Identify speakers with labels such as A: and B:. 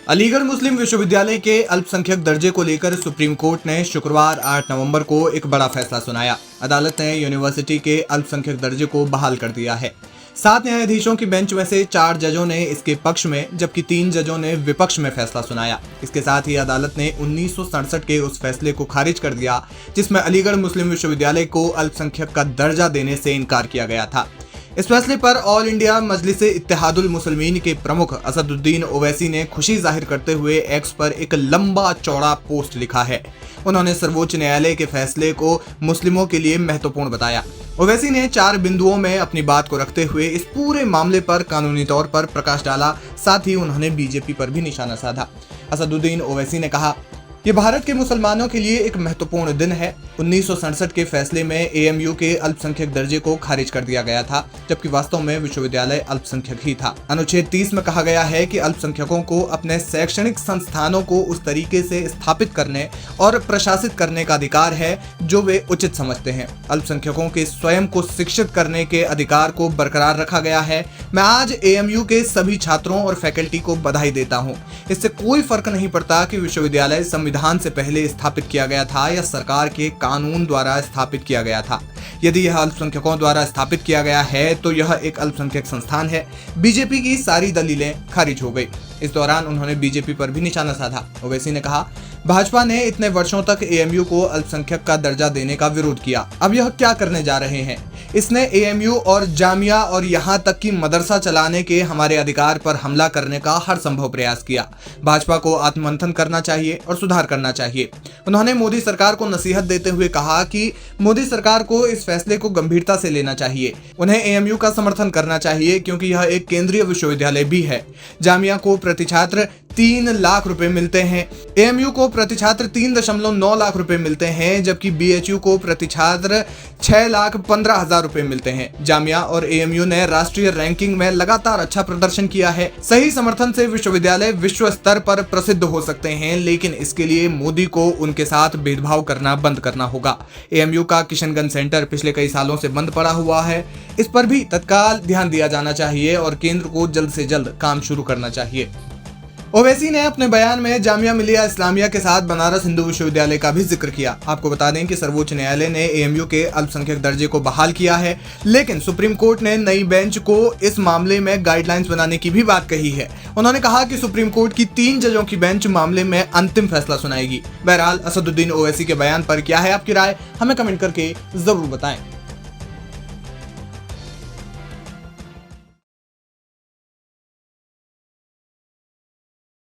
A: अलीगढ़ मुस्लिम विश्वविद्यालय के अल्पसंख्यक दर्जे को लेकर सुप्रीम कोर्ट ने शुक्रवार 8 नवंबर को एक बड़ा फैसला सुनाया। अदालत ने यूनिवर्सिटी के अल्पसंख्यक दर्जे को बहाल कर दिया है। 7 न्यायाधीशों की बेंच में से 4 जजों ने इसके पक्ष में जबकि 3 जजों ने विपक्ष में फैसला सुनाया। इसके साथ ही अदालत ने 1967 के उस फैसले को खारिज कर दिया जिसमें अलीगढ़ मुस्लिम विश्वविद्यालय को अल्पसंख्यक का दर्जा देने से इनकार किया गया था। इस फैसले पर ऑल इंडिया मजलिस इत्तेहादुल मुस्लिमीन के प्रमुख असदुद्दीन ओवैसी ने खुशी जाहिर करते हुए एक्स पर एक लंबा चौड़ा पोस्ट लिखा है। उन्होंने सर्वोच्च न्यायालय के फैसले को मुस्लिमों के लिए महत्वपूर्ण बताया। ओवैसी ने 4 बिंदुओं में अपनी बात को रखते हुए इस पूरे मामले पर कानूनी तौर पर प्रकाश डाला। साथ ही उन्होंने बीजेपी पर भी निशाना साधा। असदुद्दीन ओवैसी ने कहा, ये भारत के मुसलमानों के लिए एक महत्वपूर्ण दिन है। 1967 के फैसले में एएमयू के अल्पसंख्यक दर्जे को खारिज कर दिया गया था, जबकि वास्तव में विश्वविद्यालय अल्पसंख्यक ही था। अनुच्छेद 30 में कहा गया है कि अल्पसंख्यकों को अपने शैक्षणिक संस्थानों को उस तरीके से स्थापित करने और प्रशासित करने का अधिकार है जो वे उचित समझते हैं। अल्पसंख्यकों के स्वयं को शिक्षित करने के अधिकार को बरकरार रखा गया है। मैं आज एएमयू के सभी छात्रों और फैकल्टी को बधाई देता हूँ। इससे कोई फर्क नहीं पड़ता कि विश्वविद्यालय संविधान से पहले स्थापित किया गया था या सरकार के कानून द्वारा स्थापित किया गया था। यदि यह अल्पसंख्यकों द्वारा स्थापित किया गया है तो यह एक अल्पसंख्यक संस्थान है। बीजेपी की सारी दलीलें खारिज हो गई। इस दौरान उन्होंने बीजेपी पर भी निशाना साधा। ओवैसी ने कहा, भाजपा ने इतने वर्षों तक एएमयू को अल्पसंख्यक का दर्जा देने का विरोध किया। अब यह क्या करने जा रहे हैं? इसने एएमयू और जामिया और यहाँ तक कि मदरसा चलाने के हमारे अधिकार पर हमला करने का हर संभव प्रयास किया। भाजपा को आत्ममंथन करना चाहिए और सुधार करना चाहिए। उन्होंने मोदी सरकार को नसीहत देते हुए कहा कि मोदी सरकार को इस फैसले को गंभीरता से लेना चाहिए। उन्हें एएमयू का समर्थन करना चाहिए क्योंकि यह एक केंद्रीय विश्वविद्यालय भी है। जामिया को प्रति छात्र 3 लाख रुपए मिलते हैं। एएमयू को प्रति छात्र 3.9 लाख रुपए मिलते हैं, जबकि बीएचयू को प्रति छात्र 6,15,000 रुपए मिलते हैं। जामिया और एएमयू ने राष्ट्रीय रैंकिंग में लगातार अच्छा प्रदर्शन किया है। सही समर्थन से विश्वविद्यालय विश्व स्तर पर प्रसिद्ध हो सकते हैं, लेकिन इसके लिए मोदी को उनके साथ भेदभाव करना बंद करना होगा। एएमयू का किशनगंज सेंटर पिछले कई सालों से बंद पड़ा हुआ है। इस पर भी तत्काल ध्यान दिया जाना चाहिए और केंद्र को जल्द से जल्द काम शुरू करना चाहिए। ओवैसी ने अपने बयान में जामिया मिलिया इस्लामिया के साथ बनारस हिंदू विश्वविद्यालय का भी जिक्र किया। आपको बता दें कि सर्वोच्च न्यायालय ने एएमयू के अल्पसंख्यक दर्जे को बहाल किया है, लेकिन सुप्रीम कोर्ट ने नई बेंच को इस मामले में गाइडलाइंस बनाने की भी बात कही है। उन्होंने कहा कि सुप्रीम कोर्ट की 3 जजों की बेंच मामले में अंतिम फैसला सुनाएगी। बहरहाल असदुद्दीन ओवैसी के बयान पर क्या है आपकी राय, हमें कमेंट करके जरूर बताएं।